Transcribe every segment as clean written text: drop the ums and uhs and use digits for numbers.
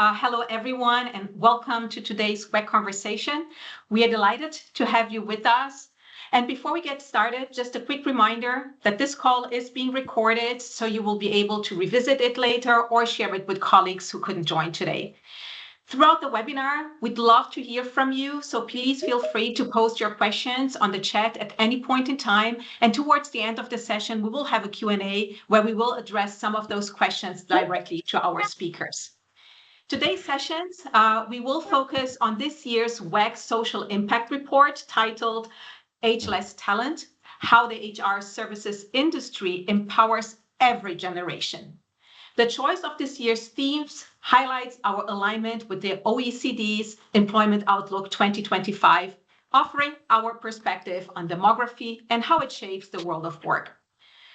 Hello, everyone, and welcome to today's WEC conversation. We are delighted to have you with us. And before we get started, just a quick reminder that this call is being recorded, so you will be able to revisit it later or share it with colleagues who couldn't join today. Throughout the webinar, we'd love to hear from you, so please feel free to post your questions on the chat at any point in time. And towards the end of the session, we will have a Q&A where we will address some of those questions directly to our speakers. Today's sessions, we will focus on this year's WEC Social Impact Report titled Ageless Talent, How the HR Services Industry Empowers Every Generation. The choice of this year's themes highlights our alignment with the OECD's Employment Outlook 2025, offering our perspective on demography and how it shapes the world of work.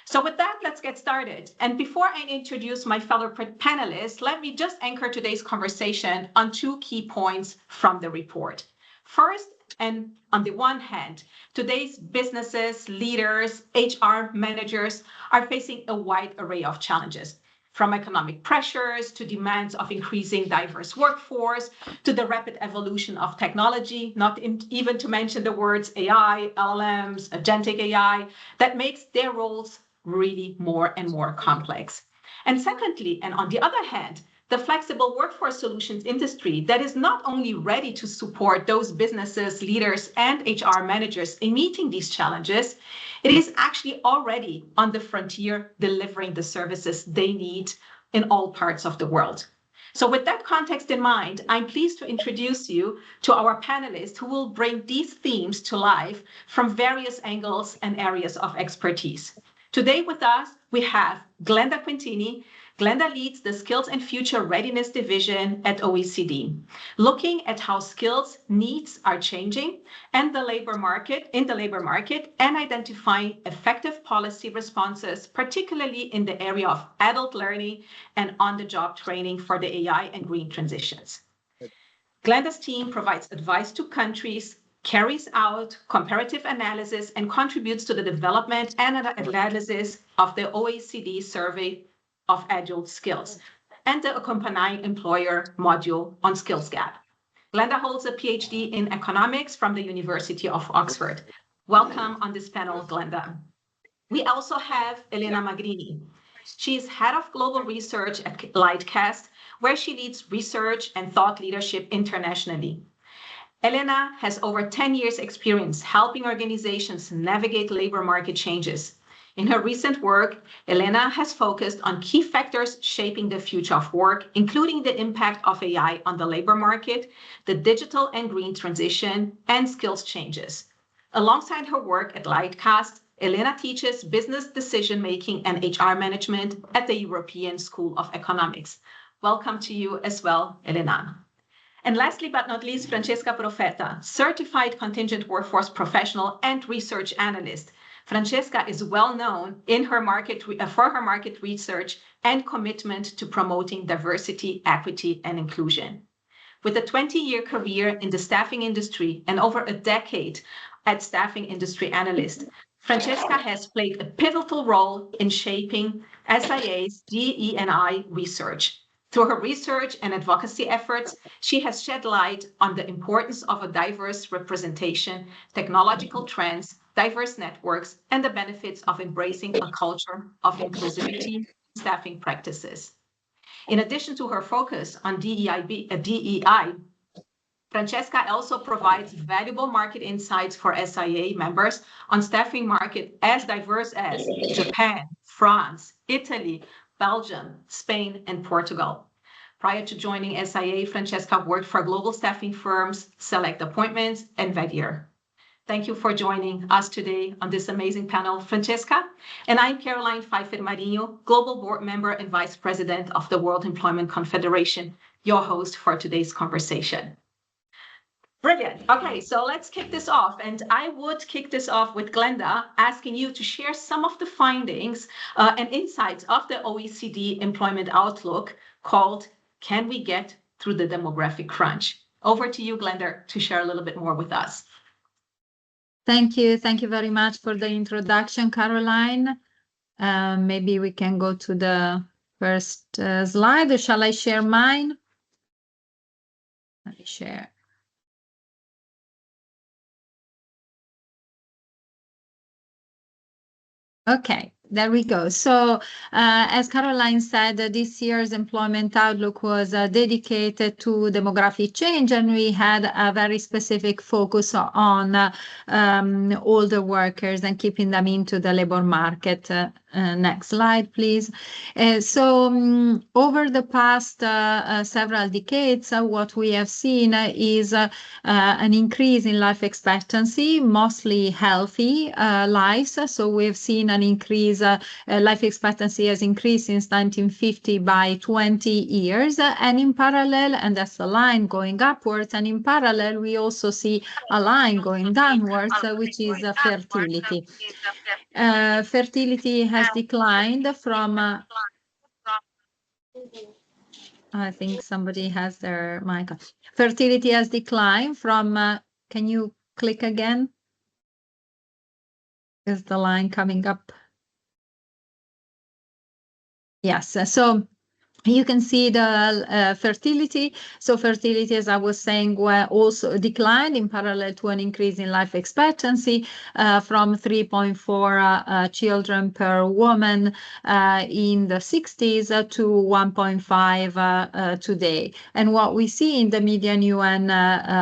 So with that, let's get started. And before I introduce my fellow panelists, let me just anchor today's conversation on two key points from the report. First, and on the one hand, today's businesses, leaders, HR managers are facing a wide array of challenges, from economic pressures to demands of increasing diverse workforce, to the rapid evolution of technology, not even to mention the words AI, LLMs, agentic AI, that makes their roles really more and more complex. And secondly, and on the other hand, the flexible workforce solutions industry that is not only ready to support those businesses, leaders, and HR managers in meeting these challenges, it is actually already on the frontier delivering the services they need in all parts of the world. So with that context in mind, I'm pleased to introduce you to our panelists who will bring these themes to life from various angles and areas of expertise. Today with us, we have Glenda Quintini. Glenda leads the Skills and Future Readiness Division at OECD, looking at how skills needs are changing and in the labor market, and identifying effective policy responses, particularly in the area of adult learning and on-the-job training for the AI and green transitions. Glenda's team provides advice to countries, carries out comparative analysis, and contributes to the development and analysis of the OECD survey of adult skills and the accompanying employer module on skills gap. Glenda holds a PhD in economics from the University of Oxford. Welcome on this panel, Glenda. We also have Elena Magrini. She is head of global research at Lightcast, where she leads research and thought leadership internationally. Elena has over 10 years' experience helping organizations navigate labor market changes. In her recent work, Elena has focused on key factors shaping the future of work, including the impact of AI on the labor market, the digital and green transition, and skills changes. Alongside her work at Lightcast, Elena teaches business decision-making and HR management at the European School of Economics. Welcome to you as well, Elena. And lastly, but not least, Francesca Profeta, certified contingent workforce professional and research analyst. Francesca is well known in her for her market research and commitment to promoting diversity, equity, and inclusion. With a 20-year career in the staffing industry and over a decade as staffing industry analyst, Francesca has played a pivotal role in shaping SIA's DE&I research. Through her research and advocacy efforts, she has shed light on the importance of a diverse representation, technological trends, diverse networks, and the benefits of embracing a culture of inclusivity in staffing practices. In addition to her focus on DEI, Francesca also provides valuable market insights for SIA members on staffing market as diverse as Japan, France, Italy, Belgium, Spain, and Portugal. Prior to joining SIA, Francesca worked for global staffing firms, Select Appointments, and Vedier. Thank you for joining us today on this amazing panel, Francesca. And I'm Caroline Pfeiffer Marinho, Global Board Member and Vice President of the World Employment Confederation, your host for today's conversation. Brilliant. Okay, so let's kick this off. And I would kick this off with Glenda, asking you to share some of the findings and insights of the OECD Employment Outlook called Can We Get Through the Demographic Crunch? Over to you, Glenda, to share a little bit more with us. Thank you. Thank you very much for the introduction, Caroline. Maybe we can go to the first slide. Shall I share mine? Let me share. Okay, there we go. So, as Caroline said, this year's employment outlook was dedicated to demographic change, and we had a very specific focus on older workers and keeping them into the labor market. Next slide, please. Over the past several decades, what we have seen is an increase in life expectancy, mostly healthy lives. So we've seen an increase, life expectancy has increased since 1950 by 20 years. And in parallel, and that's a line going upwards, and in parallel, we also see a line going downwards, which is fertility. Fertility has declined from, I think somebody has their mic on. Fertility has declined from, can you click again? Is the line coming up? Yes, so you can see the fertility. So fertility, as I was saying, also declined in parallel to an increase in life expectancy from 3.4 children per woman in the 60s to 1.5 today. And what we see in the median UN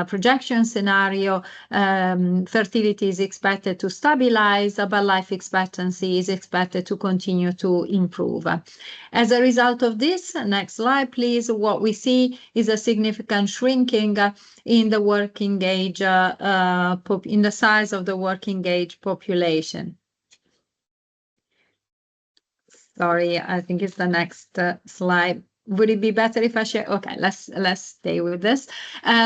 projection scenario, fertility is expected to stabilize, but life expectancy is expected to continue to improve. As a result of this, next slide, please, what we see is a significant shrinking in the working age, in the size of the working age population. Sorry, I think it's the next slide. Would it be better if I share? Okay, let's stay with this.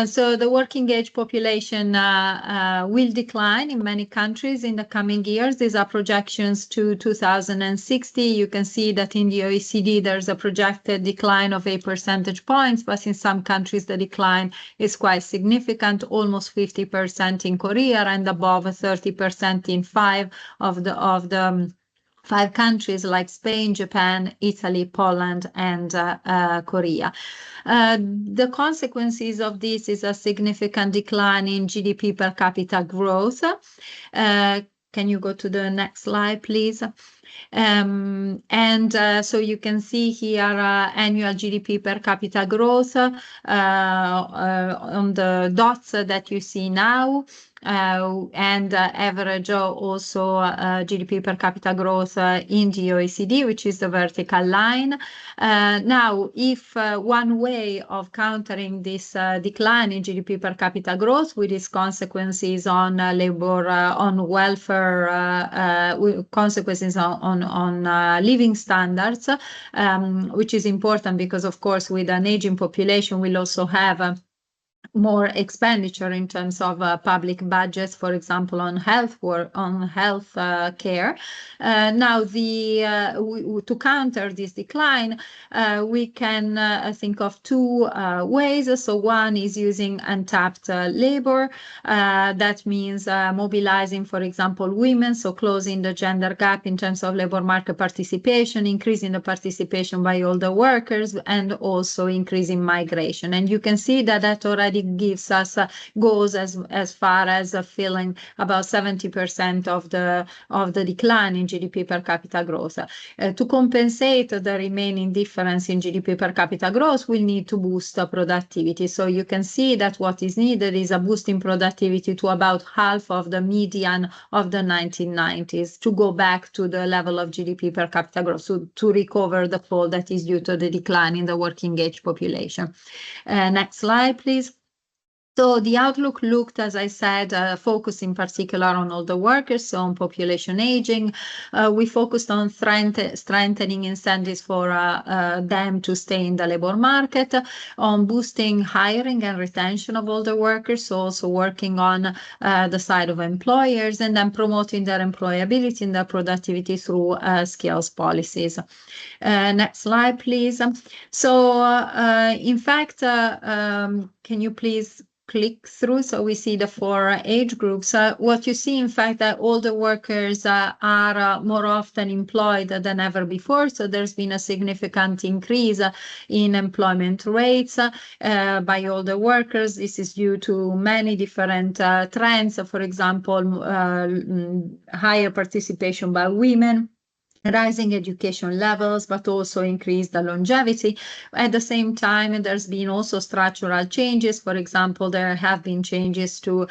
So the working age population will decline in many countries in the coming years. These are projections to 2060. You can see that in the OECD, there's a projected decline of 8 percentage points, but in some countries, the decline is quite significant, almost 50% in Korea and above 30% in 5 of the 5 countries like Spain, Japan, Italy, Poland, and Korea. The consequences of this is a significant decline in GDP per capita growth. Can you go to the next slide, please? So you can see here annual GDP per capita growth on the dots that you see now. And average also GDP per capita growth in the OECD, which is the vertical line. Now, if one way of countering this decline in GDP per capita growth with its consequences on labor, on welfare, consequences on living standards, which is important because, of course, with an aging population, we'll also have more expenditure in terms of public budgets, for example, on health care. Now, to counter this decline, we can think of 2 ways. So one is using untapped labor. That means mobilizing, for example, women, so closing the gender gap in terms of labor market participation, increasing the participation by older workers, and also increasing migration. And you can see that already gives us goes as far as filling about 70% of the decline in GDP per capita growth. To compensate the remaining difference in GDP per capita growth, we'll need to boost productivity. So you can see that what is needed is a boost in productivity to about half of the median of the 1990s to go back to the level of GDP per capita growth, so to recover the fall that is due to the decline in the working age population. Next slide, please. So the outlook looked, as I said, focused in particular on older workers, so on population aging. We focused on strengthening incentives for them to stay in the labor market, on boosting hiring and retention of older workers, so also working on the side of employers, and then promoting their employability and their productivity through skills policies. Next slide, please. So, in fact, can you please click through, so we see the 4 age groups. What you see, in fact, that older workers are more often employed than ever before. So there's been a significant increase in employment rates by older workers. This is due to many different trends. For example, higher participation by women, rising education levels, but also increased the longevity. At the same time, there's been also structural changes. For example, there have been changes to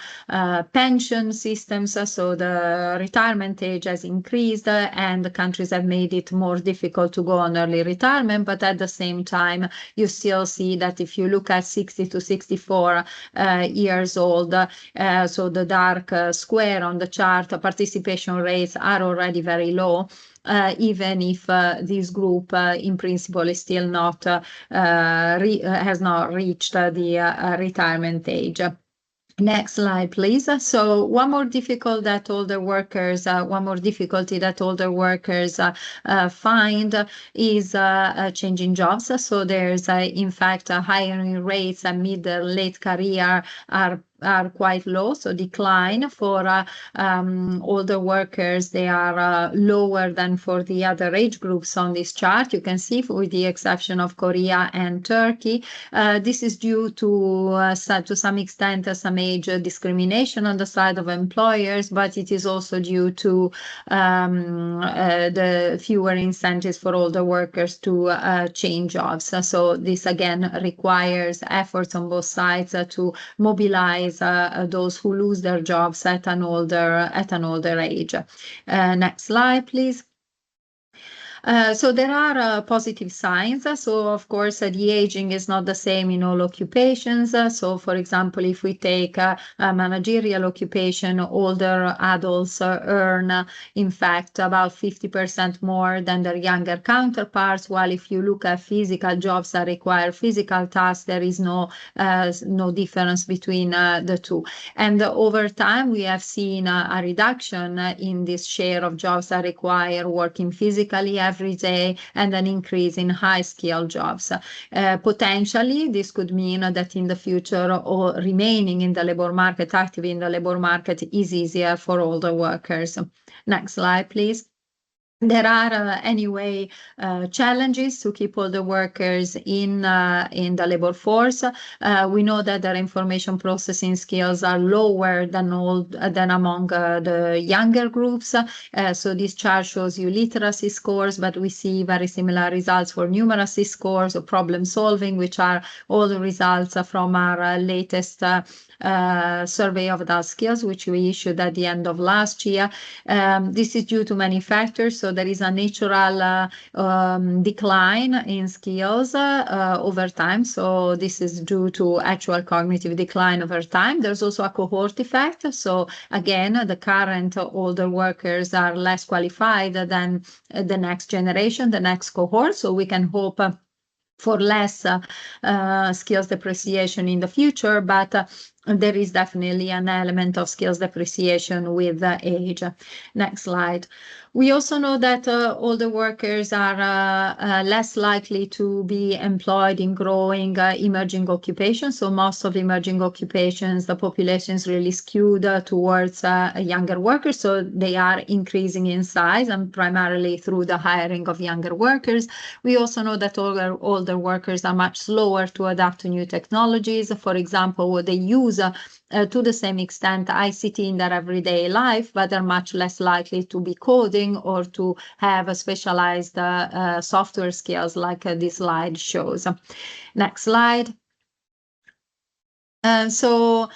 pension systems, so the retirement age has increased and the countries have made it more difficult to go on early retirement. But at the same time, you still see that if you look at 60 to 64 years old, so the dark square on the chart, participation rates are already very low. Even if this group in principle is still not has not reached the retirement age. Next slide, please. So one more difficulty that older workers find is changing jobs. So there's in fact hiring rates mid late career are quite low, so decline for older workers. They are lower than for the other age groups on this chart. You can see, with the exception of Korea and Turkey, this is due to some extent some age discrimination on the side of employers, but it is also due to the fewer incentives for older workers to change jobs. So this again requires efforts on both sides to mobilize those who lose their jobs at an older age. Next slide, please. So there are positive signs. So of course, the aging is not the same in all occupations. So for example, if we take a managerial occupation, older adults earn, in fact, about 50% more than their younger counterparts. While if you look at physical jobs that require physical tasks, there is no difference between the two. And over time, we have seen a reduction in this share of jobs that require working physically every day, and an increase in high-skilled jobs. Potentially, this could mean that in the future, or remaining in the labor market, active in the labor market, is easier for older workers. Next slide, please. There are anyway challenges to keep older workers in the labor force. We know that their information processing skills are lower than among the younger groups. So this chart shows you literacy scores, but we see very similar results for numeracy scores or problem solving, which are all the results from our latest survey of adult skills, which we issued at the end of last year. This is due to many factors. So there is a natural decline in skills over time. So this is due to actual cognitive decline over time. There's also a cohort effect. So again, the current older workers are less qualified than the next generation, the next cohort. So we can hope for less skills depreciation in the future, but there is definitely an element of skills depreciation with age. Next slide. We also know that older workers are less likely to be employed in growing emerging occupations. So most of emerging occupations, the population is really skewed towards younger workers. So they are increasing in size, and primarily through the hiring of younger workers. We also know that older workers are much slower to adapt to new technologies. For example, they use to the same extent ICT in their everyday life, but are much less likely to be coding or to have a specialized software skills like this slide shows. Next slide. So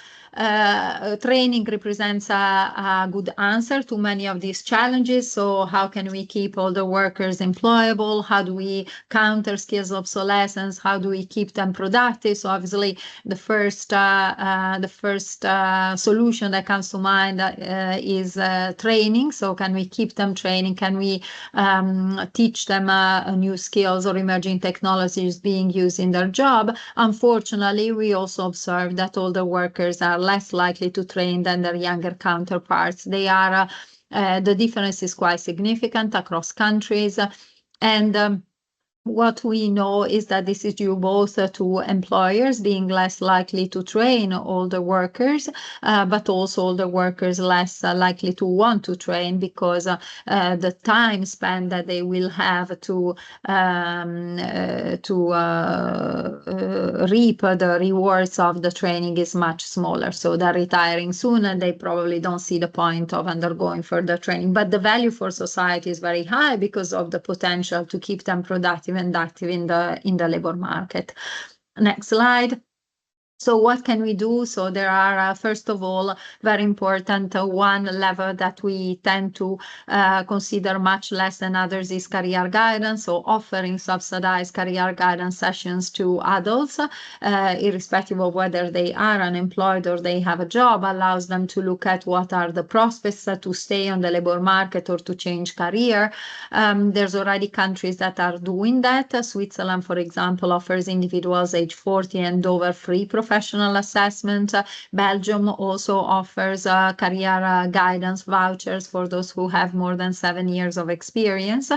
training represents a good answer to many of these challenges. So how can we keep older workers employable? How do we counter skills obsolescence? How do we keep them productive? So obviously the first solution that comes to mind is training. So can we keep them training? Can we teach them new skills or emerging technologies being used in their job? Unfortunately, we also observe that older workers are less likely to train than their younger counterparts. They are the difference is quite significant across countries, and what we know is that this is due both to employers being less likely to train older workers, but also older workers less likely to want to train because the time spent that they will have to reap the rewards of the training is much smaller. So they're retiring soon and they probably don't see the point of undergoing further training. But the value for society is very high because of the potential to keep them productive and active in the labor market. Next slide. So what can we do? So there are, first of all, very important one level that we tend to consider much less than others is career guidance. So offering subsidized career guidance sessions to adults, irrespective of whether they are unemployed or they have a job, allows them to look at what are the prospects to stay on the labor market or to change career. There's already countries that are doing that. Switzerland, for example, offers individuals age 40 and over free professional assessment. Belgium also offers career guidance vouchers for those who have more than 7 years of experience.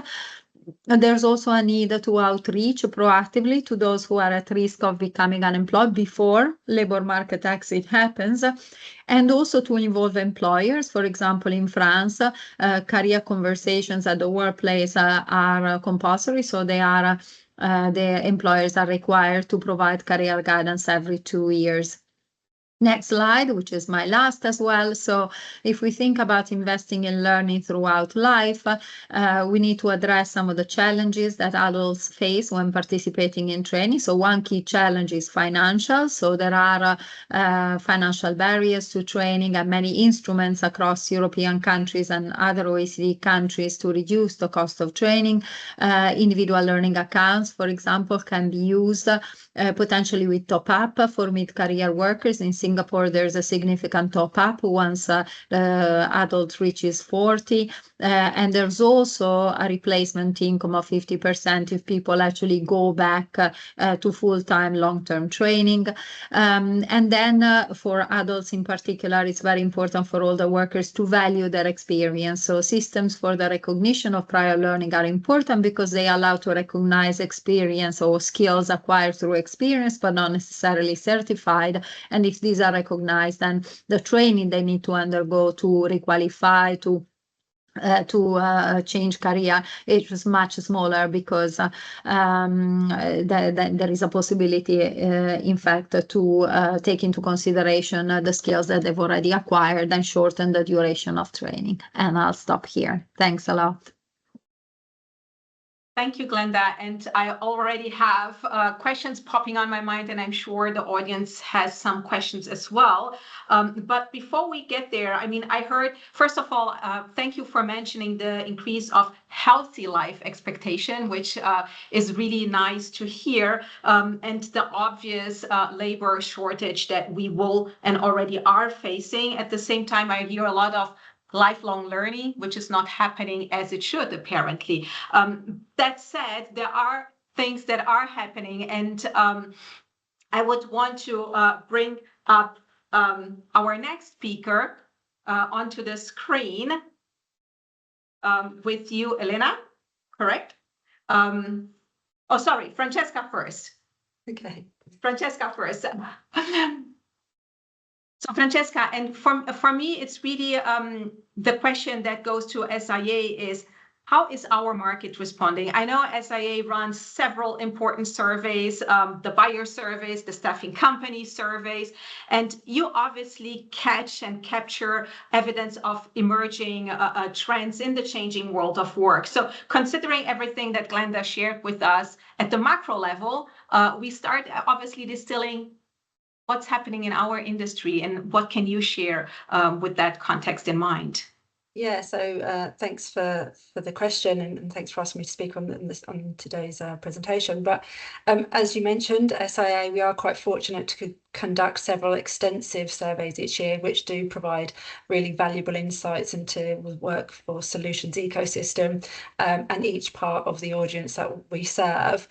There's also a need to outreach proactively to those who are at risk of becoming unemployed before labor market exit happens, and also to involve employers. For example, in France, career conversations at the workplace are compulsory, so the employers are required to provide career guidance every 2 years. Next slide, which is my last as well. So if we think about investing in learning throughout life, we need to address some of the challenges that adults face when participating in training. So one key challenge is financial. So there are financial barriers to training and many instruments across European countries and other OECD countries to reduce the cost of training. Individual learning accounts, for example, can be used potentially with top-up for mid-career workers. In Singapore, there's a significant top-up once the adult reaches 40. And there's also a replacement income of 50% if people actually go back to full-time long-term training. And then for adults in particular, it's very important for all the workers to value their experience. So systems for the recognition of prior learning are important because they allow to recognize experience or skills acquired through experience, but not necessarily certified. And if these are recognized, then the training they need to undergo to requalify, to change career, it was much smaller because there is a possibility, in fact, to take into consideration the skills that they've already acquired and shorten the duration of training. And I'll stop here. Thanks a lot. Thank you, Glenda. And I already have questions popping on my mind, and I'm sure the audience has some questions as well. But before we get there, I mean, I heard, first of all, thank you for mentioning the increase of healthy life expectation, which is really nice to hear, and the obvious labor shortage that we will and already are facing. At the same time, I hear a lot of lifelong learning, which is not happening as it should, apparently. That said, there are things that are happening, and I would want to bring up our next speaker onto the screen with you, Elena, correct? Oh, sorry, Francesca first. Okay. Francesca first. So Francesca, and for me, it's really the question that goes to SIA is, how is our market responding? I know SIA runs several important surveys, the buyer surveys, the staffing company surveys, and you obviously catch and capture evidence of emerging trends in the changing world of work. So considering everything that Glenda shared with us at the macro level, we start obviously distilling what's happening in our industry, and what can you share with that context in mind? Yeah, so thanks for the question, and thanks for asking me to speak on today's presentation. But as you mentioned, SIA, we are quite fortunate to conduct several extensive surveys each year, which do provide really valuable insights into the workforce solutions ecosystem and each part of the audience that we serve.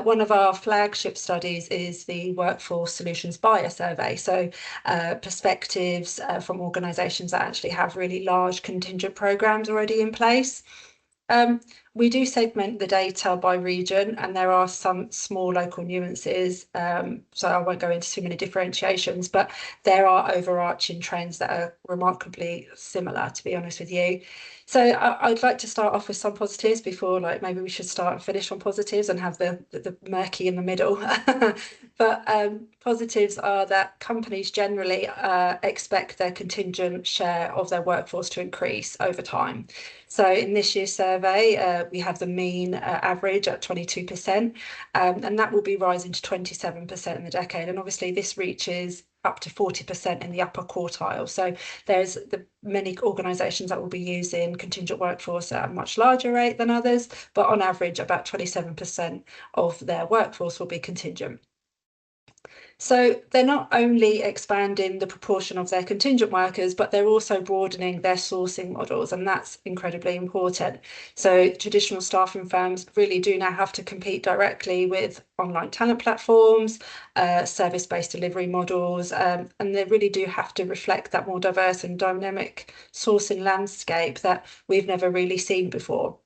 One of our flagship studies is the Workforce Solutions Buyer Survey. So perspectives from organisations that actually have really large contingent programs already in place. We do segment the data by region, and there are some small local nuances, so I won't go into too many differentiations, but there are overarching trends that are remarkably similar, to be honest with you. So I'd like to start off with some positives before, like, maybe we should start and finish on positives and have the murky in the middle. But positives are that companies generally expect their contingent share of their workforce to increase over time. So in this year's survey, we have the mean average at 22%, and that will be rising to 27% in the decade. And obviously this reaches up to 40% in the upper quartile. So there's many organisations that will be using contingent workforce at a much larger rate than others, but on average about 27% of their workforce will be contingent. So they're not only expanding the proportion of their contingent workers, but they're also broadening their sourcing models, and that's incredibly important. So traditional staffing firms really do now have to compete directly with online talent platforms, service-based delivery models, and they really do have to reflect that more diverse and dynamic sourcing landscape that we've never really seen before.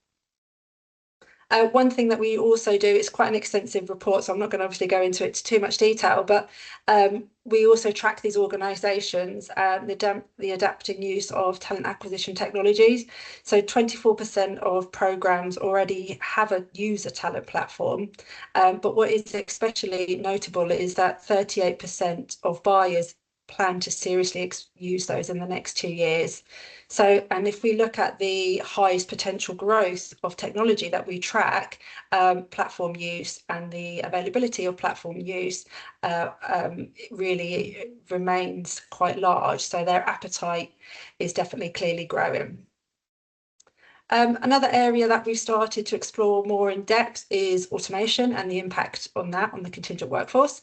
One thing that we also do, it's quite an extensive report, so I'm not going to obviously go into it too much detail, but we also track these organisations and the adapting use of talent acquisition technologies. So 24% of programmes already use a talent platform, but what is especially notable is that 38% of buyers plan to seriously use those in the next 2 years. So, and if we look at the highest potential growth of technology that we track, platform use and the availability of platform use really remains quite large. So their appetite is definitely clearly growing. Another area that we've started to explore more in depth is automation and the impact on that on the contingent workforce.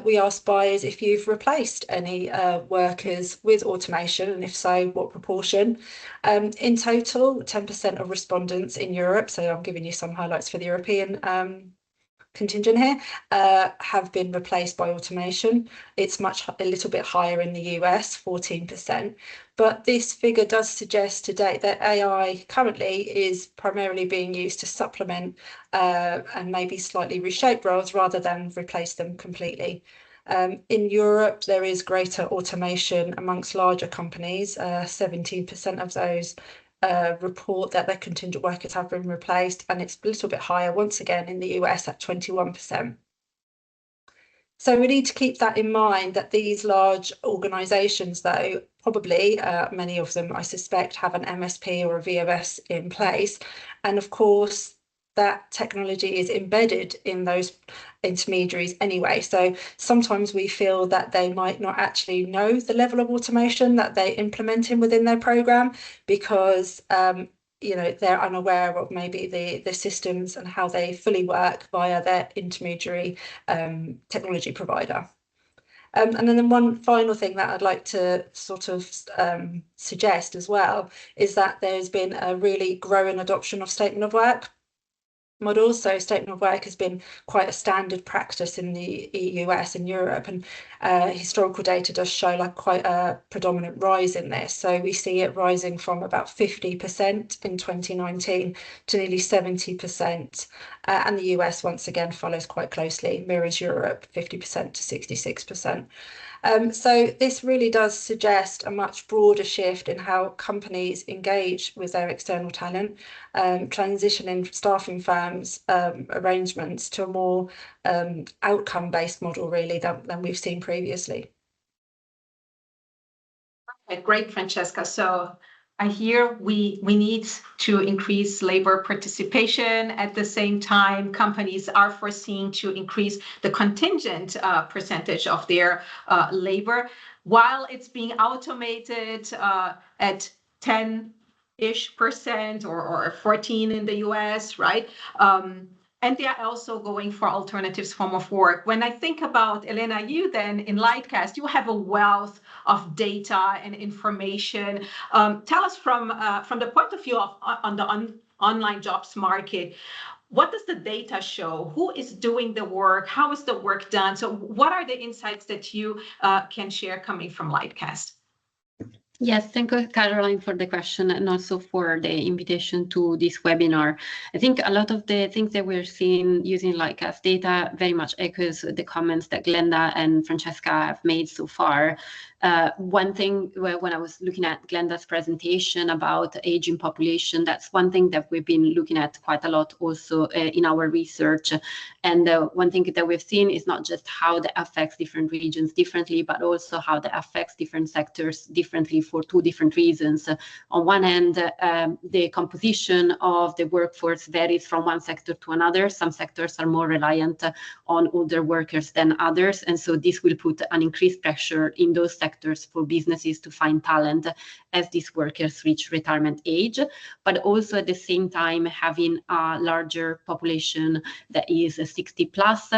We asked buyers if you've replaced any workers with automation, and if so, what proportion. In total, 10% of respondents in Europe, so I'm giving you some highlights for the European contingent here, have been replaced by automation. It's a little bit higher in the US, 14%. But this figure does suggest to date that AI currently is primarily being used to supplement and maybe slightly reshape roles rather than replace them completely. In Europe, there is greater automation amongst larger companies. 17% of those report that their contingent workers have been replaced, and it's a little bit higher once again in the US at 21%. So we need to keep that in mind, that these large organisations, though, probably many of them, I suspect, have an MSP or a VMS in place. And of course, that technology is embedded in those intermediaries anyway. So sometimes we feel that they might not actually know the level of automation that they're implementing within their program, because they're unaware of maybe the systems and how they fully work via their intermediary technology provider. And then one final thing that I'd like to sort of suggest as well is that there's been a really growing adoption of statement of work models. So statement of work has been quite a standard practice in the US and Europe, and historical data does show like quite a predominant rise in this. So we see it rising from about 50% in 2019 to nearly 70%, and the US once again follows quite closely, mirrors Europe, 50% to 66%. So this really does suggest a much broader shift in how companies engage with their external talent, transitioning staffing firms arrangements to a more outcome-based model really than we've seen previously. Okay, great, Francesca. So I hear we need to increase labor participation. At the same time, companies are foreseeing to increase the contingent percentage of their labor, while it's being automated at 10-ish% or 14 in the US, right? And they are also going for alternatives form of work. When I think about, Elena, you then in Lightcast, you have a wealth of data and information. Tell us from the point of view of on the online jobs market, what does the data show? Who is doing the work? How is the work done? So what are the insights that you can share coming from Lightcast? Yes, thank you, Caroline, for the question and also for the invitation to this webinar. I think a lot of the things that we're seeing using like as data very much echoes the comments that Glenda and Francesca have made so far. One thing when I was looking at Glenda's presentation about aging population, that's one thing that we've been looking at quite a lot also in our research. And one thing that we've seen is not just how that affects different regions differently, but also how that affects different sectors differently for two different reasons. On one hand, the composition of the workforce varies from one sector to another. Some sectors are more reliant on older workers than others. And so this will put an increased pressure in those sectors for businesses to find talent as these workers reach retirement age, but also at the same time having a larger population that is 60 plus,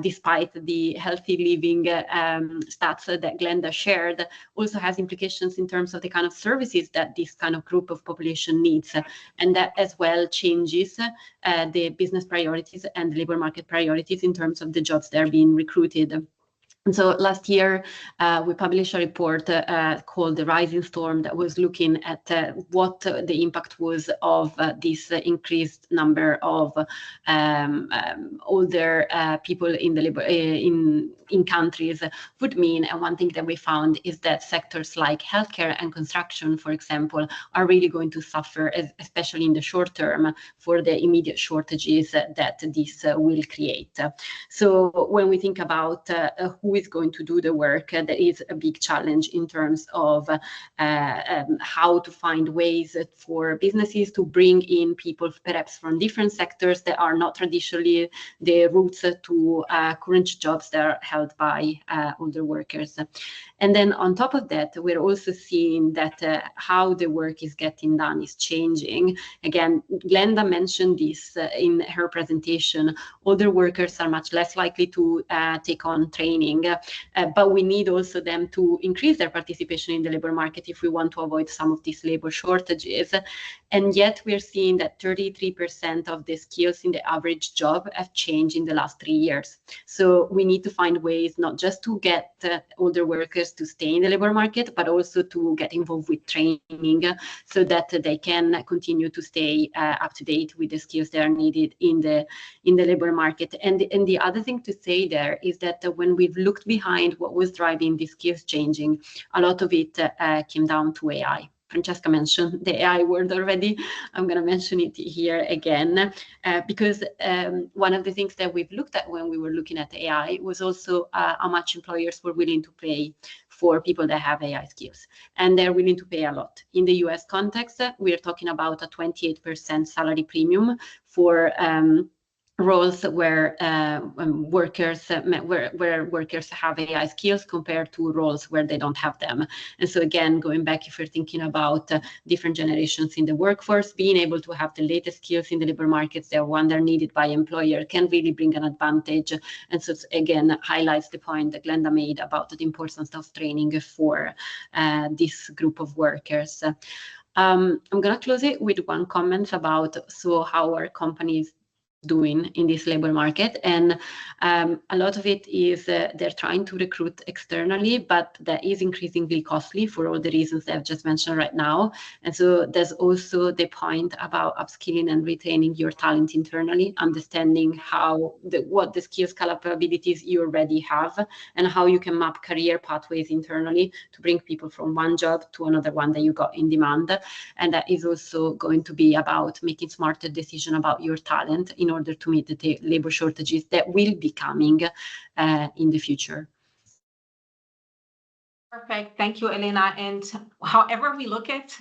despite the healthy living stats that Glenda shared, also has implications in terms of the kind of services that this kind of group of population needs. And that as well changes the business priorities and the labor market priorities in terms of the jobs that are being recruited. And so last year, we published a report called The Rising Storm that was looking at what the impact was of this increased number of older people in the labor in countries would mean. And one thing that we found is that sectors like healthcare and construction, for example, are really going to suffer, especially in the short term, for the immediate shortages that this will create. So when we think about who is going to do the work, there is a big challenge in terms of how to find ways for businesses to bring in people perhaps from different sectors that are not traditionally the routes to current jobs that are held by older workers. And then on top of that, we're also seeing that how the work is getting done is changing. Again, Glenda mentioned this in her presentation. Older workers are much less likely to take on training, but we need also them to increase their participation in the labor market if we want to avoid some of these labor shortages. And yet we're seeing that 33% of the skills in the average job have changed in the last 3 years. So we need to find ways not just to get older workers to stay in the labor market, but also to get involved with training so that they can continue to stay up to date with the skills that are needed in the labor market. And the other thing to say there is that when we've looked behind what was driving the skills changing, a lot of it came down to AI. Francesca mentioned the AI word already. I'm going to mention it here again, because one of the things that we've looked at when we were looking at AI was also how much employers were willing to pay for people that have AI skills. And they're willing to pay a lot. In the US context, we're talking about a 28% salary premium for roles where workers have AI skills compared to roles where they don't have them. And so again, going back, if you're thinking about different generations in the workforce, being able to have the latest skills in the labor markets, they're needed by employer, can really bring an advantage. And so again, highlights the point that Glenda made about the importance of training for this group of workers. I'm going to close it with one comment about how our companies doing in this labor market, and a lot of it is they're trying to recruit externally, but that is increasingly costly for all the reasons that I've just mentioned right now. And so there's also the point about upskilling and retaining your talent internally, understanding what the skills capabilities you already have and how you can map career pathways internally to bring people from one job to another one that you got in demand. And that is also going to be about making smarter decisions about your talent in order to meet the labor shortages that will be coming in the future. Perfect. Thank you, Elena. And however we look at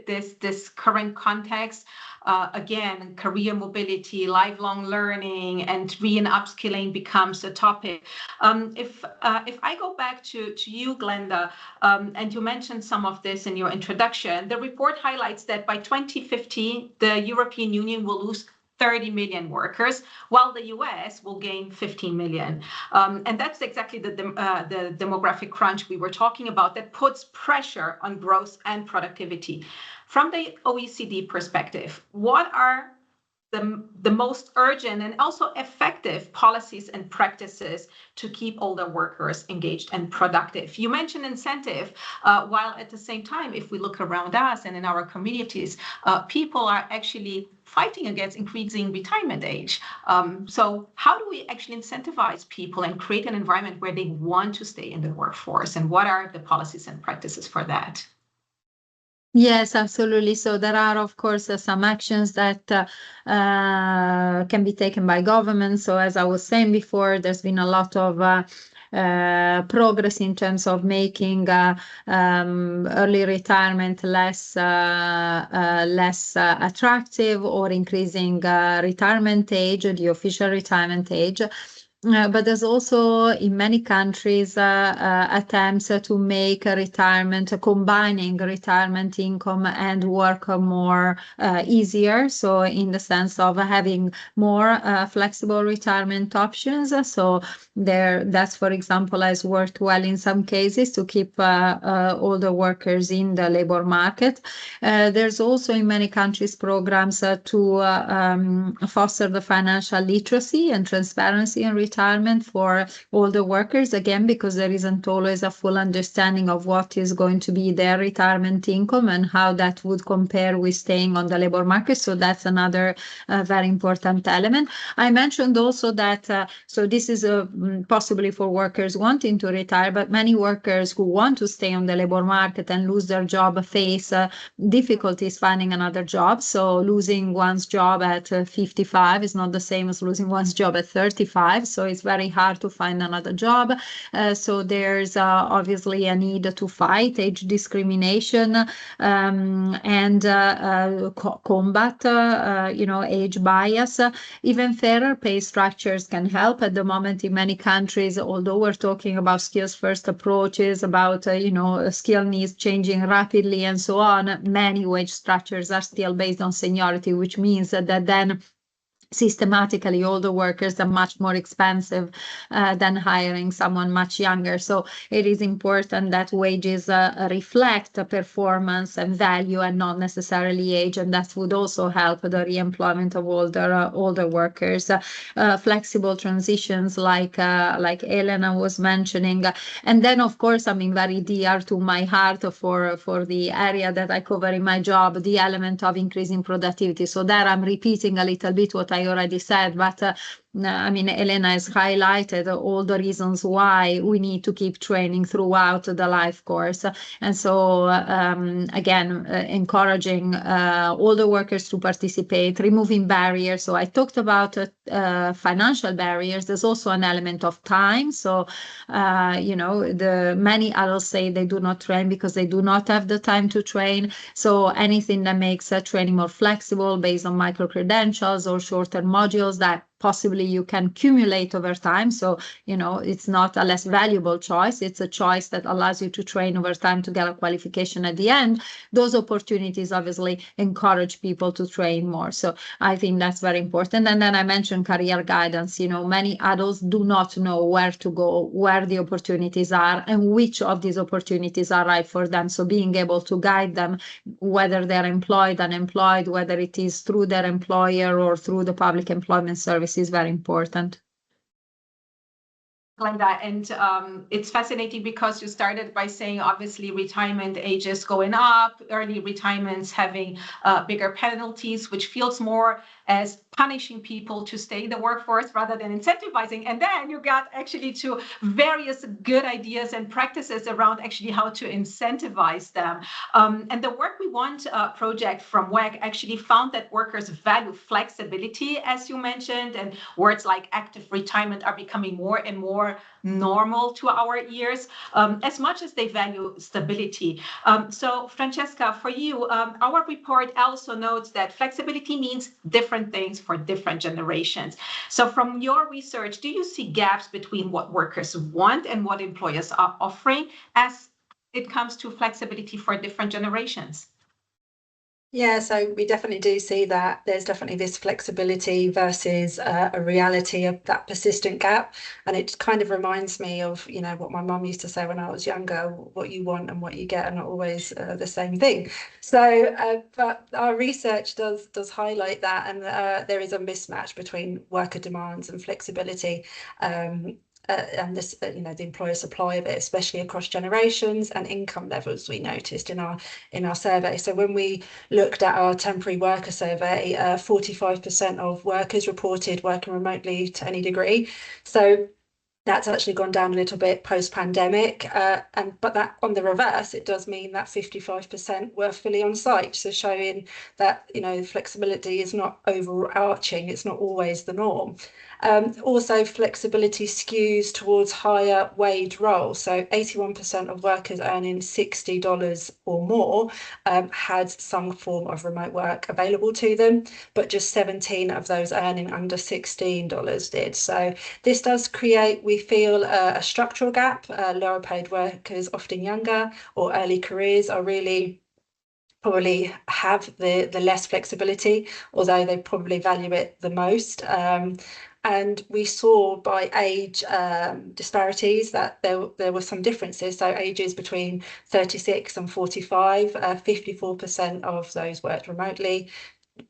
this current context, again, career mobility, lifelong learning, and re and upskilling becomes a topic. If I go back to you, Glenda, and you mentioned some of this in your introduction, the report highlights that by 2050, the European Union will lose 30 million workers, while the US will gain 15 million. And that's exactly the demographic crunch we were talking about that puts pressure on growth and productivity. From the OECD perspective, what are the most urgent and also effective policies and practices to keep older workers engaged and productive. You mentioned incentive, while at the same time, if we look around us and in our communities, people are actually fighting against increasing retirement age. So how do we actually incentivize people and create an environment where they want to stay in the workforce? And what are the policies and practices for that? Yes, absolutely. So there are, of course, some actions that can be taken by government. So as I was saying before, there's been a lot of progress in terms of making early retirement less attractive, or increasing retirement age, the official retirement age. But there's also in many countries attempts to make retirement, combining retirement income and work more easier. So in the sense of having more flexible retirement options. So that's, for example, has worked well in some cases to keep older workers in the labor market. There's also in many countries programs to foster the financial literacy and transparency in retirement for older workers, again, because there isn't always a full understanding of what is going to be their retirement income and how that would compare with staying on the labor market. So that's another very important element. I mentioned also that, so this is possibly for workers wanting to retire, but many workers who want to stay on the labor market and lose their job face difficulties finding another job. So losing one's job at 55 is not the same as losing one's job at 35. So it's very hard to find another job. So there's obviously a need to fight age discrimination and combat, age bias. Even fairer pay structures can help. At the moment, in many countries, although we're talking about skills first approaches, about skill needs changing rapidly and so on, many wage structures are still based on seniority, which means that then systematically older workers are much more expensive than hiring someone much younger. So it is important that wages reflect performance and value and not necessarily age, and that would also help the re-employment of older workers. Flexible transitions like Elena was mentioning, and then of course something very dear to my heart for the area that I cover in my job, the element of increasing productivity. So there I'm repeating a little bit what I already said, but Elena has highlighted all the reasons why we need to keep training throughout the life course. And so, again, encouraging older workers to participate, removing barriers. So I talked about financial barriers. There's also an element of time. So, many adults say they do not train because they do not have the time to train. So anything that makes training more flexible based on micro-credentials or shorter modules that possibly you can accumulate over time. So, it's not a less valuable choice. It's a choice that allows you to train over time to get a qualification at the end. Those opportunities obviously encourage people to train more. So I think that's very important. And then I mentioned career guidance. Many adults do not know where to go, where the opportunities are, and which of these opportunities are right for them. So being able to guide them, whether they're employed, unemployed, whether it is through their employer or through the public employment service, is very important. Glenda, and it's fascinating because you started by saying obviously retirement ages going up, early retirements having bigger penalties, which feels more as punishing people to stay in the workforce rather than incentivizing. And then you got actually to various good ideas and practices around actually how to incentivize them. And the Work We Want project from WEC actually found that workers value flexibility, as you mentioned, and words like active retirement are becoming more and more normal to our ears, as much as they value stability. So Francesca, for you, our report also notes that flexibility means different things for different generations. So from your research, do you see gaps between what workers want and what employers are offering as it comes to flexibility for different generations? Yeah, so we definitely do see that there's definitely this flexibility versus a reality of that persistent gap. And it kind of reminds me of, what my mum used to say when I was younger, what you want and what you get are not always the same thing. So, but our research does highlight that, and there is a mismatch between worker demands and flexibility. And this, the employer supply of it, especially across generations and income levels, we noticed in our survey. So when we looked at our temporary worker survey, 45% of workers reported working remotely to any degree. So that's actually gone down a little bit post-pandemic, but that on the reverse, it does mean that 55% were fully on site, so showing that flexibility is not overarching, it's not always the norm. Also, flexibility skews towards higher wage roles. So 81% of workers earning $60 or more had some form of remote work available to them, but just 17 of those earning under $16 did. So this does create, we feel, a structural gap. Lower paid workers, often younger or early careers, are really probably have the less flexibility, although they probably value it the most. And we saw by age disparities that there were some differences. So ages between 36 and 45, 54% of those worked remotely.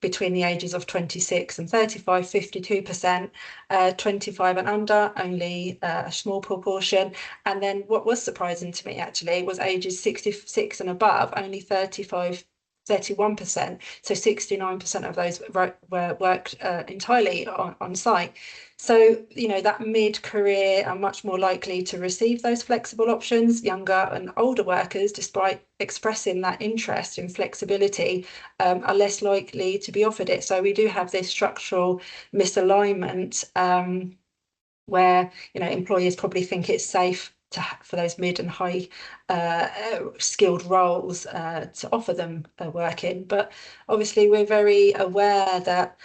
Between the ages of 26 and 35, 52%, 25 and under, only a small proportion. And then what was surprising to me actually was ages 66 and above, only 31%. So 69% of those were worked entirely on site. So, that mid-career are much more likely to receive those flexible options. Younger and older workers, despite expressing that interest in flexibility, are less likely to be offered it. So we do have this structural misalignment where, employers probably think it's safe for those mid and high skilled roles to offer them working. But obviously we're very aware that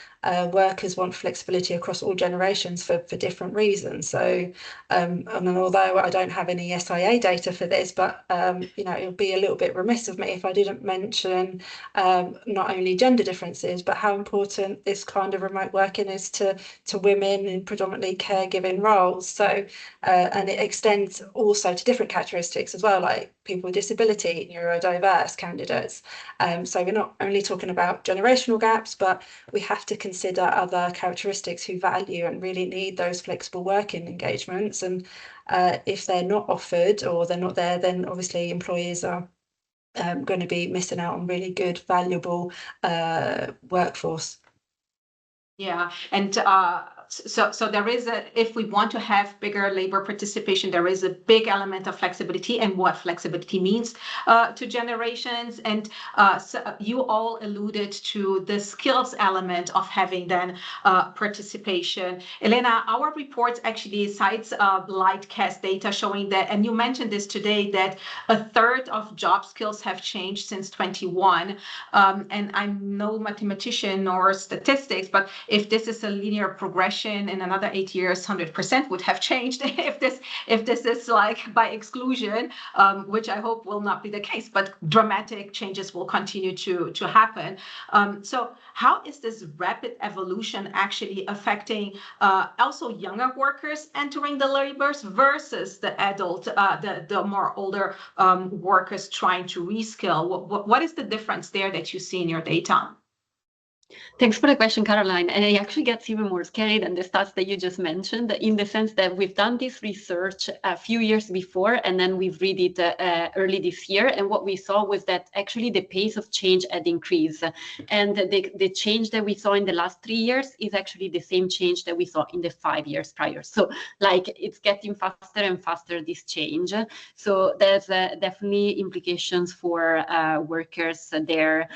workers want flexibility across all generations for different reasons. So, and although I don't have any SIA data for this, but it would be a little bit remiss of me if I didn't mention not only gender differences, but how important this kind of remote working is to women in predominantly caregiving roles. So, and it extends also to different characteristics as well, like people with disability, neurodiverse candidates. So we're not only talking about generational gaps, but we have to consider other characteristics who value and really need those flexible working engagements. And if they're not offered or they're not there, then obviously employees are going to be missing out on really good, valuable workforce. Yeah, and so there is if we want to have bigger labor participation, there is a big element of flexibility and what flexibility means to generations. And so you all alluded to the skills element of having then participation. Elena, our report actually cites Lightcast data showing that, and you mentioned this today, that a third of job skills have changed since 21. And I'm no mathematician or statistics, but if this is a linear progression, in another 8 years, 100% would have changed. If this is like by exclusion, which I hope will not be the case, but dramatic changes will continue to happen. So how is this rapid evolution actually affecting also younger workers entering the labors versus the adult, the more older workers trying to reskill? What is the difference there that you see in your data? Thanks for the question, Caroline. And it actually gets even more scary than the stats that you just mentioned, in the sense that we've done this research a few years before, and then we've read it early this year. And what we saw was that actually the pace of change had increased. And the change that we saw in the last 3 years is actually the same change that we saw in the 5 years prior. So like it's getting faster and faster, this change. So there's definitely implications for workers there,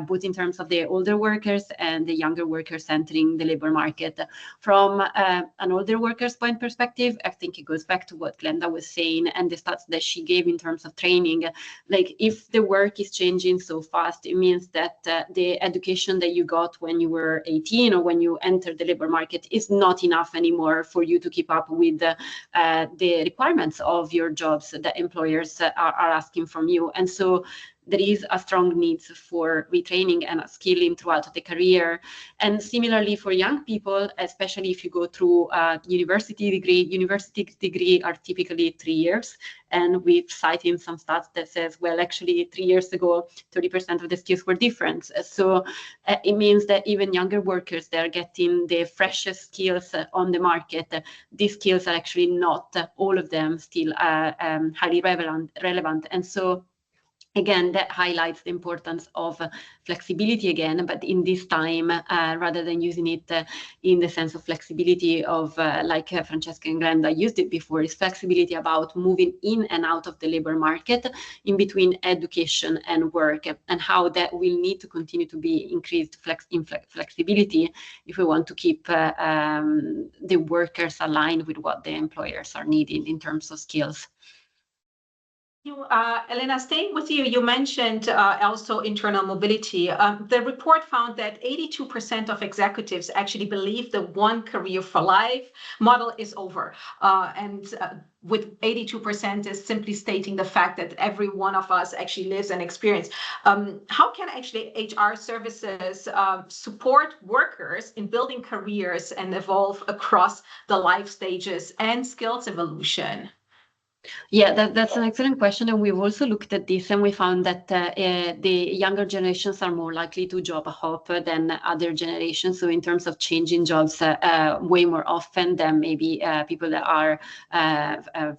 both in terms of the older workers and the younger workers entering the labor market. From an older workers' point perspective, I think it goes back to what Glenda was saying and the stats that she gave in terms of training. Like if the work is changing so fast, it means that the education that you got when you were 18 or when you entered the labor market is not enough anymore for you to keep up with the requirements of your jobs that employers are asking from you. And so there is a strong need for retraining and skilling throughout the career. And similarly for young people, especially if you go through a university degree are typically 3 years. And we've cited some stats that says, well, actually 3 years ago, 30% of the skills were different. So it means that even younger workers, they're getting the freshest skills on the market. These skills are actually not all of them still highly relevant. And so again, that highlights the importance of flexibility again, but in this time, rather than using it in the sense of flexibility of like Francesca and Glenda used it before, is flexibility about moving in and out of the labor market in between education and work, and how that will need to continue to be increased flexibility if we want to keep the workers aligned with what the employers are needing in terms of skills. Elena, staying with you, you mentioned also internal mobility. The report found that 82% of executives actually believe the one career for life model is over. With 82% is simply stating the fact that every one of us actually lives an experience. How can actually HR services support workers in building careers and evolve across the life stages and skills evolution? Yeah, that's an excellent question. And we've also looked at this and we found that the younger generations are more likely to job hop than other generations. So in terms of changing jobs way more often than maybe people that are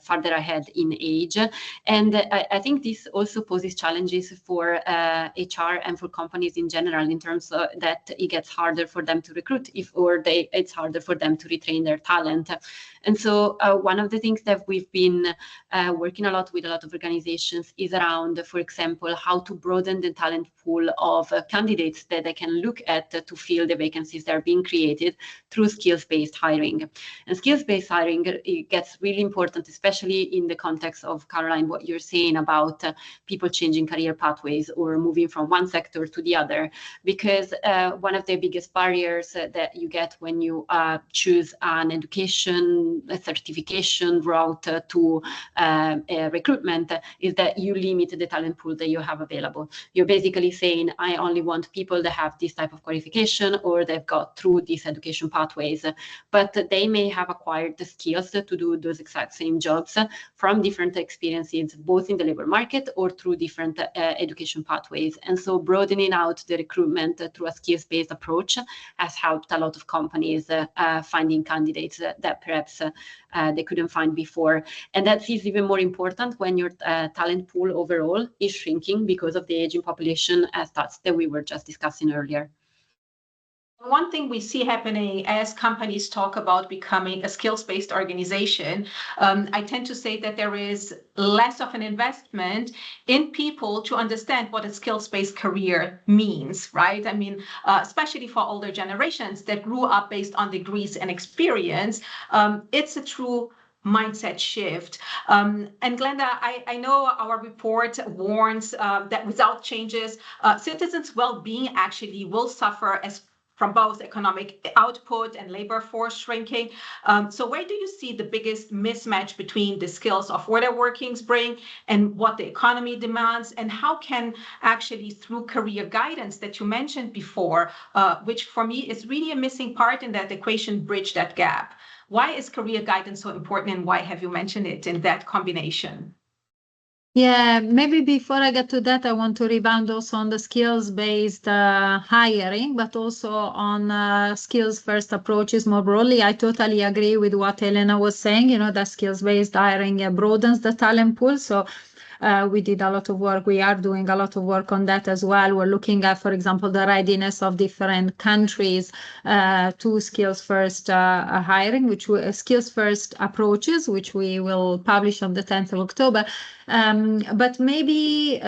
farther ahead in age. And I think this also poses challenges for HR and for companies in general, in terms of that it gets harder for them to recruit it's harder for them to retrain their talent. And so one of the things that we've been working a lot with a lot of organizations is around, for example, how to broaden the talent pool of candidates that they can look at to fill the vacancies that are being created through skills-based hiring. And skills-based hiring, it gets really important, especially in the context of, Caroline, what you're saying about people changing career pathways or moving from one sector to the other, because one of the biggest barriers that you get when you choose an education, a certification route to recruitment is that you limit the talent pool that you have available. You're basically saying, I only want people that have this type of qualification or they've got through these education pathways, but they may have acquired the skills to do those exact same jobs from different experiences, both in the labor market or through different education pathways. And so broadening out the recruitment through a skills-based approach has helped a lot of companies finding candidates that perhaps they couldn't find before. And that is even more important when your talent pool overall is shrinking because of the aging population stats that we were just discussing earlier. One thing we see happening as companies talk about becoming a skills-based organization, I tend to say that there is less of an investment in people to understand what a skills-based career means, right? I mean, especially for older generations that grew up based on degrees and experience, it's a true mindset shift. And Glenda, I know our report warns that without changes, citizens' well-being actually will suffer from both economic output and labor force shrinking. So where do you see the biggest mismatch between the skills of what our workings bring and what the economy demands? And how can actually, through career guidance that you mentioned before, which for me is really a missing part in that equation, bridge that gap? Why is career guidance so important, and why have you mentioned it in that combination? Yeah, maybe before I get to that, I want to rebound also on the skills-based hiring, but also on skills-first approaches more broadly. I totally agree with what Elena was saying, that skills-based hiring broadens the talent pool. So we did a lot of work. We are doing a lot of work on that as well. We're looking at, for example, the readiness of different countries to skills-first hiring, skills-first approaches, which we will publish on the 10th of October. But maybe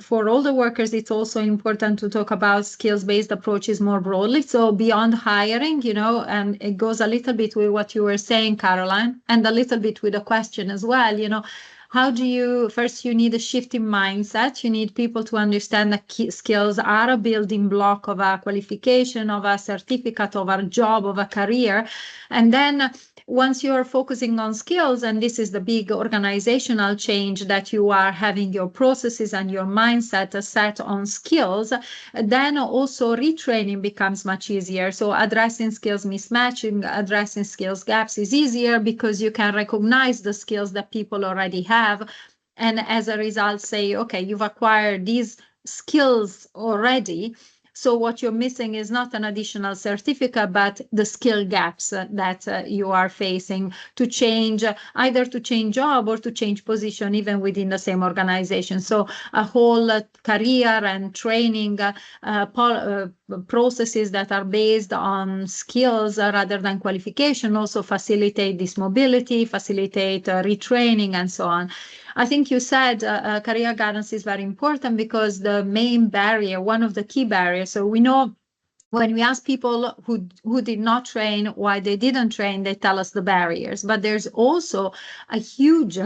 for older workers, it's also important to talk about skills-based approaches more broadly. So beyond hiring, and it goes a little bit with what you were saying, Caroline, and a little bit with a question as well, how do you, first you need a shift in mindset. You need people to understand that key skills are a building block of a qualification, of a certificate, of a job, of a career. And then once you're focusing on skills, and this is the big organizational change, that you are having your processes and your mindset set on skills, then also retraining becomes much easier. So addressing skills mismatching, addressing skills gaps is easier because you can recognize the skills that people already have. And as a result, say, okay, you've acquired these skills already. So what you're missing is not an additional certificate, but the skill gaps that you are facing to change, either to change job or to change position, even within the same organization. So a whole career and training processes that are based on skills rather than qualification also facilitate this mobility, facilitate retraining, and so on. I think you said career guidance is very important because the main barrier, one of the key barriers, so we know when we ask people who did not train why they didn't train, they tell us the barriers. But there's also a huge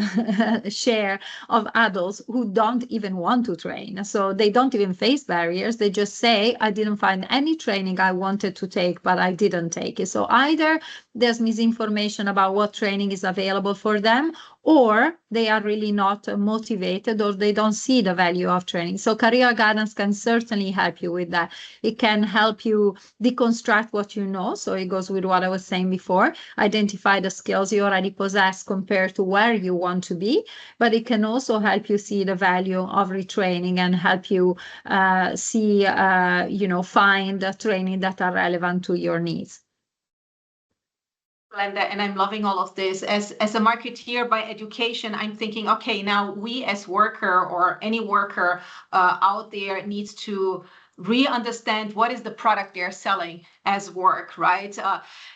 share of adults who don't even want to train. So they don't even face barriers. They just say, I didn't find any training I wanted to take, but I didn't take it. So either there's misinformation about what training is available for them, or they are really not motivated, or they don't see the value of training. So career guidance can certainly help you with that. It can help you deconstruct what you know. So it goes with what I was saying before, identify the skills you already possess compared to where you want to be. But it can also help you see the value of retraining and help you find training that are relevant to your needs. And I'm loving all of this. As a marketeer by education, I'm thinking, okay, now we as worker or any worker out there needs to re-understand what is the product they're selling as work, right?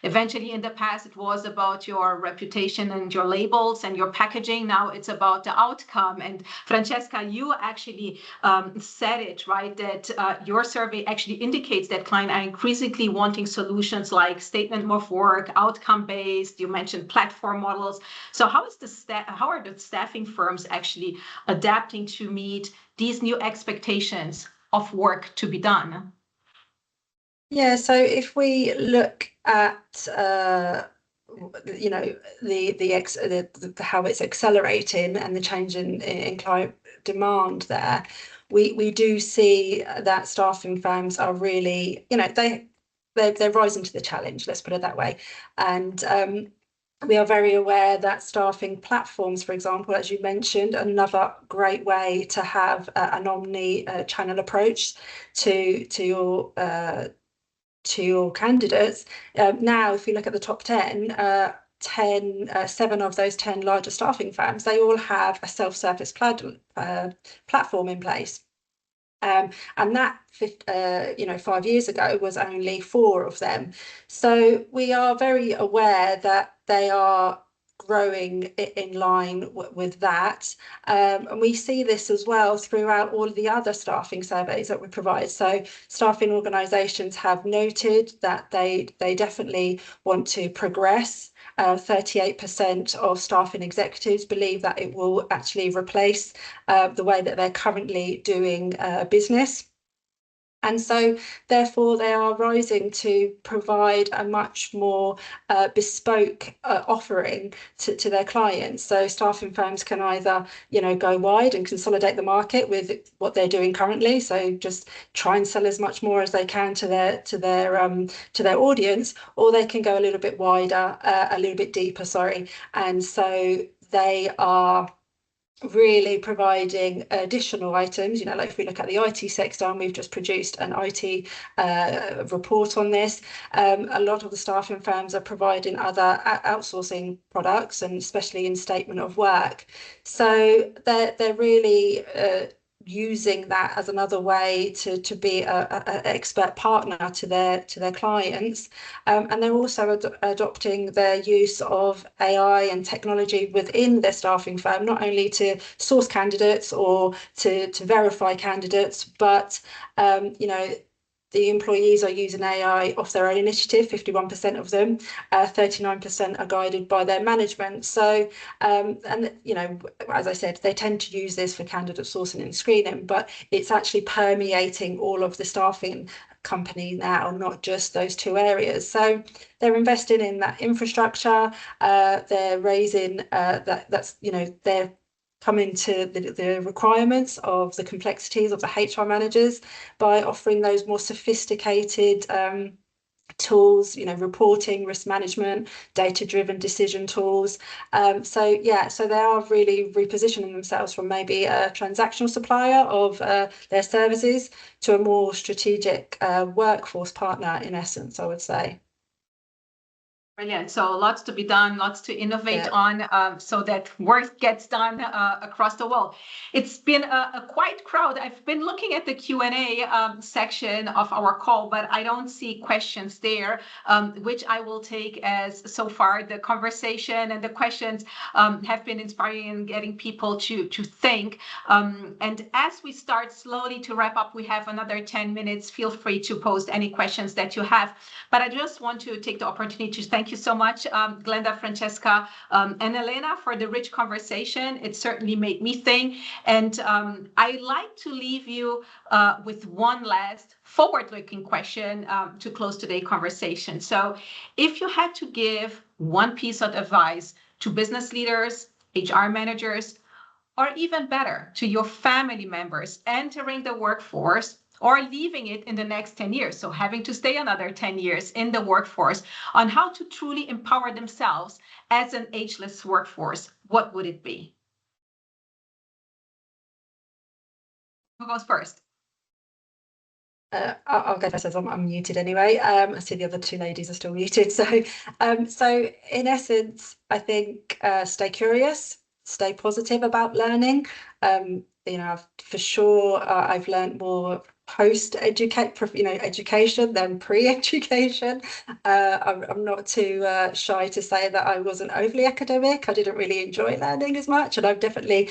Eventually in the past, it was about your reputation and your labels and your packaging. Now it's about the outcome. And Francesca, you actually said it, right? That your survey actually indicates that clients are increasingly wanting solutions like statement of work, outcome-based. You mentioned platform models. So how are the staffing firms actually adapting to meet these new expectations of work to be done? Yeah, so if we look at how it's accelerating and the change in client demand there, we do see that staffing firms are really, they're rising to the challenge, let's put it that way. And we are very aware that staffing platforms, for example, as you mentioned, another great way to have an omni-channel approach to your candidates. Now, if you look at the top 10, 7 of those 10 larger staffing firms, they all have a self-service platform in place. And that 5 years ago was only 4 of them. So we are very aware that they are growing in line with that. And we see this as well throughout all of the other staffing surveys that we provide. So staffing organisations have noted that they definitely want to progress. 38% of staffing executives believe that it will actually replace the way that they're currently doing business. And so, therefore, they are rising to provide a much more bespoke offering to their clients. So staffing firms can either, go wide and consolidate the market with what they're doing currently. So just try and sell as much more as they can to their audience, or they can go a little bit wider, a little bit deeper. And so they are really providing additional items, like if we look at the IT sector, and we've just produced an IT report on this, a lot of the staffing firms are providing other outsourcing products, and especially in statement of work. So they're really using that as another way to be an expert partner to their clients, and they're also adopting their use of AI and technology within their staffing firm, not only to source candidates or to verify candidates, but the employees are using AI off their own initiative, 51% of them, 39% are guided by their management. So, as I said, they tend to use this for candidate sourcing and screening, but it's actually permeating all of the staffing company now, not just those two areas. So they're investing in that infrastructure. They're raising that's they're coming to the requirements of the complexities of the HR managers by offering those more sophisticated tools, reporting, risk management, data-driven decision tools. So they are really repositioning themselves from maybe a transactional supplier of their services to a more strategic workforce partner, in essence, I would say. Brilliant. So lots to be done, lots to innovate on, so that work gets done across the world. It's been a quiet crowd. I've been looking at the Q&A section of our call, but I don't see questions there, which I will take as so far the conversation and the questions have been inspiring and getting people to think. And as we start slowly to wrap up, we have another 10 minutes. Feel free to post any questions that you have. But I just want to take the opportunity to thank you so much, Glenda, Francesca, and Elena, for the rich conversation. It certainly made me think. And I'd like to leave you with one last forward-looking question to close today's conversation. So if you had to give one piece of advice to business leaders, HR managers, or even better, to your family members entering the workforce or leaving it in the next 10 years, so having to stay another 10 years in the workforce, on how to truly empower themselves as an ageless workforce, what would it be? Who goes first? I'll go first as I'm muted anyway. I see the other two ladies are still muted. So in essence, I think stay curious, stay positive about learning. For sure, I've learned more education than pre-education. I'm not too shy to say that I wasn't overly academic. I didn't really enjoy learning as much, and I definitely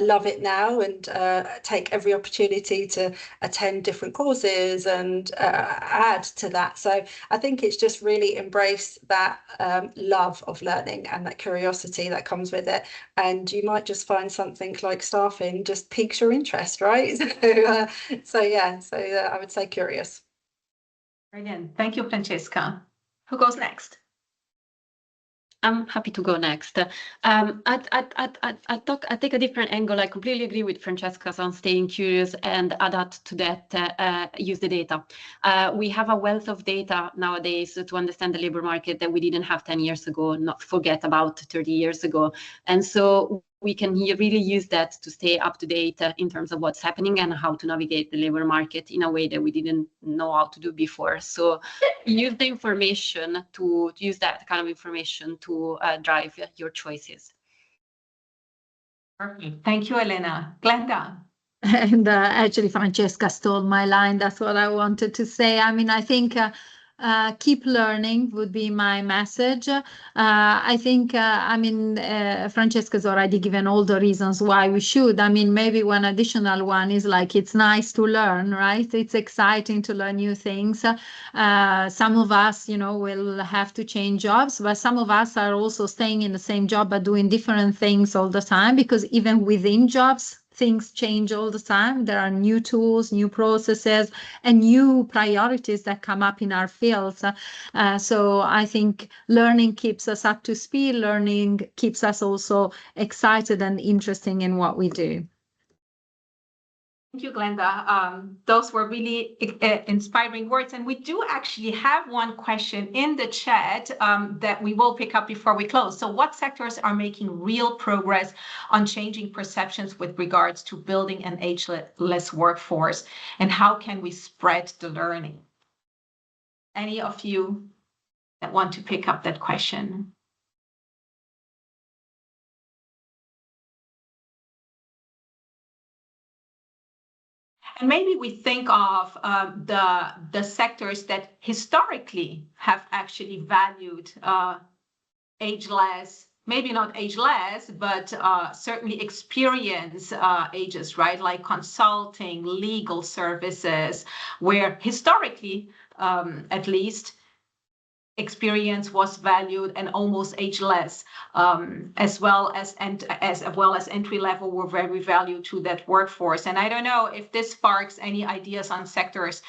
love it now and take every opportunity to attend different courses and add to that. So I think it's just really embrace that love of learning and that curiosity that comes with it. And you might just find something like staffing just piques your interest, right? So I would say curious. Brilliant. Thank you, Francesca. Who goes next? I'm happy to go next. I take a different angle. I completely agree with Francesca on staying curious and add to that, use the data. We have a wealth of data nowadays to understand the labor market that we didn't have 10 years ago, not forget about 30 years ago. And so we can really use that to stay up to date in terms of what's happening and how to navigate the labor market in a way that we didn't know how to do before. So use the information to use that kind of information to drive your choices. Perfect. Thank you, Elena. Glenda. And actually, Francesca stole my line. That's what I wanted to say. I mean, I think keep learning would be my message. I think, Francesca's already given all the reasons why we should. I mean, maybe one additional one is like, it's nice to learn, right? It's exciting to learn new things. Some of us, will have to change jobs, but some of us are also staying in the same job, but doing different things all the time, because even within jobs, things change all the time. There are new tools, new processes, and new priorities that come up in our fields. So I think learning keeps us up to speed. Learning keeps us also excited and interesting in what we do. Thank you, Glenda. Those were really inspiring words. And we do actually have one question in the chat that we will pick up before we close. So what sectors are making real progress on changing perceptions with regards to building an ageless workforce? And how can we spread the learning? Any of you that want to pick up that question? And maybe we think of the sectors that historically have actually valued ageless, maybe not ageless, but certainly experience ages, right? Like consulting, legal services, where historically, at least, experience was valued and almost ageless, as well as entry level were very valued to that workforce. And I don't know if this sparks any ideas on sectors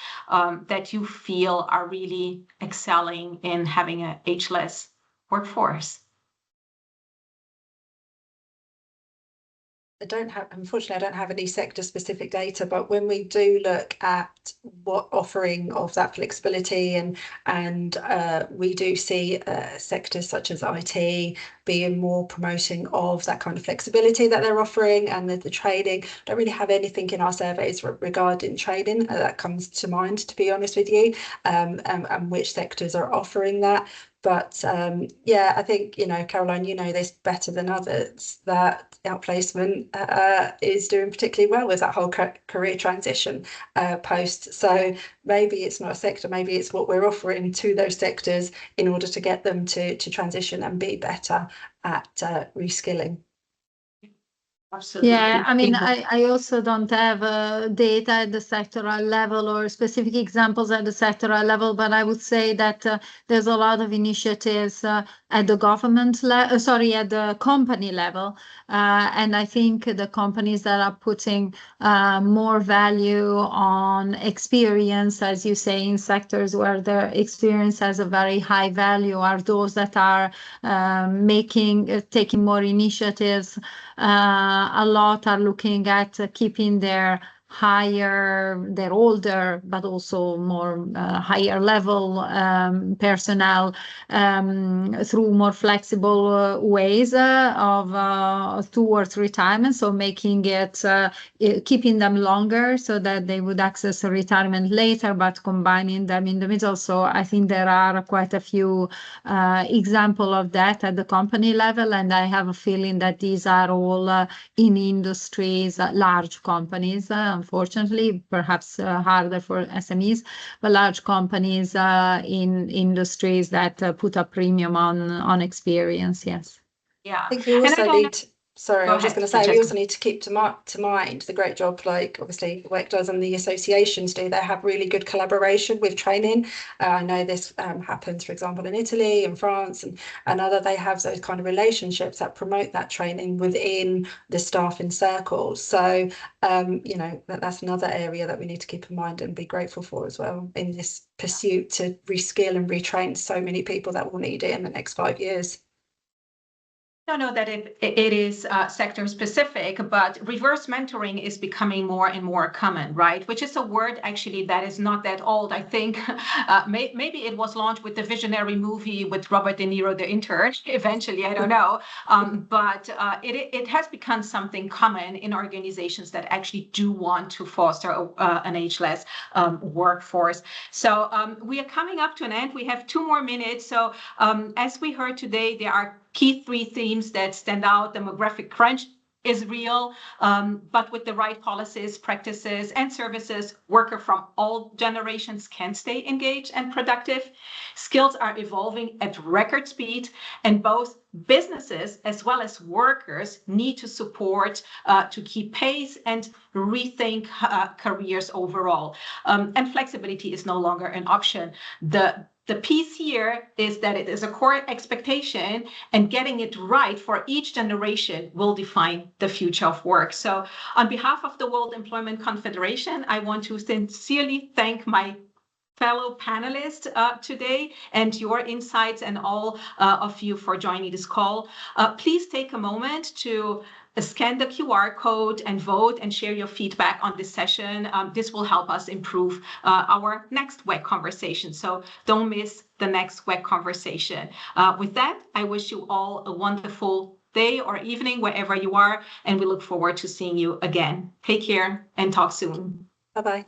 that you feel are really excelling in having an ageless workforce. Unfortunately, I don't have any sector-specific data, but when we do look at what offering of that flexibility, and we do see sectors such as IT being more promoting of that kind of flexibility that they're offering, and the training. Don't really have anything in our surveys regarding training that comes to mind, to be honest with you, and which sectors are offering that. But yeah, I think, Caroline, you know this better than others, that outplacement is doing particularly well with that whole career transition post. So maybe it's not a sector, maybe it's what we're offering to those sectors in order to get them to transition and be better at reskilling. Absolutely. Yeah, I mean, I also don't have data at the sectoral level or specific examples at the sectoral level, but I would say that there's a lot of initiatives at the government level, at the company level. And I think the companies that are putting more value on experience, as you say, in sectors where the experience has a very high value, are those that are taking more initiatives. A lot are looking at keeping their older, but also more higher level personnel through more flexible ways towards retirement. So making it, keeping them longer so that they would access retirement later, but combining them in the middle. So I think there are quite a few examples of that at the company level. And I have a feeling that these are all in industries, large companies, unfortunately, perhaps harder for SMEs, but large companies in industries that put a premium on experience. Yes. Yeah. I think we also need. Sorry, I was just going to say, we Francesca. also need to keep to mind the great job, like obviously WEC does and the associations do. They have really good collaboration with training. I know this happens, for example, in Italy and France and other. They have those kind of relationships that promote that training within the staffing circles. So, that's another area that we need to keep in mind and be grateful for as well in this pursuit to reskill and retrain so many people that will need it in the next 5 years. I don't know that it is sector specific, but reverse mentoring is becoming more and more common, right? Which is a word actually that is not that old. I think maybe it was launched with the visionary movie with Robert De Niro, The Intern, eventually, I don't know. But it has become something common in organizations that actually do want to foster an ageless workforce. So we are coming up to an end. We have 2 more minutes. So as we heard today, there are key 3 themes that stand out. Demographic crunch is real, but with the right policies, practices, and services, workers from all generations can stay engaged and productive. Skills are evolving at record speed, and both businesses as well as workers need to support to keep pace and rethink careers overall. And flexibility is no longer an option. The piece here is that it is a core expectation, and getting it right for each generation will define the future of work. So on behalf of the World Employment Confederation, I want to sincerely thank my fellow panelists today and your insights, and all of you for joining this call. Please take a moment to scan the QR code and vote and share your feedback on this session. This will help us improve our next WEC conversation. So don't miss the next WEC conversation. With that, I wish you all a wonderful day or evening wherever you are, and we look forward to seeing you again. Take care and talk soon. Bye-bye.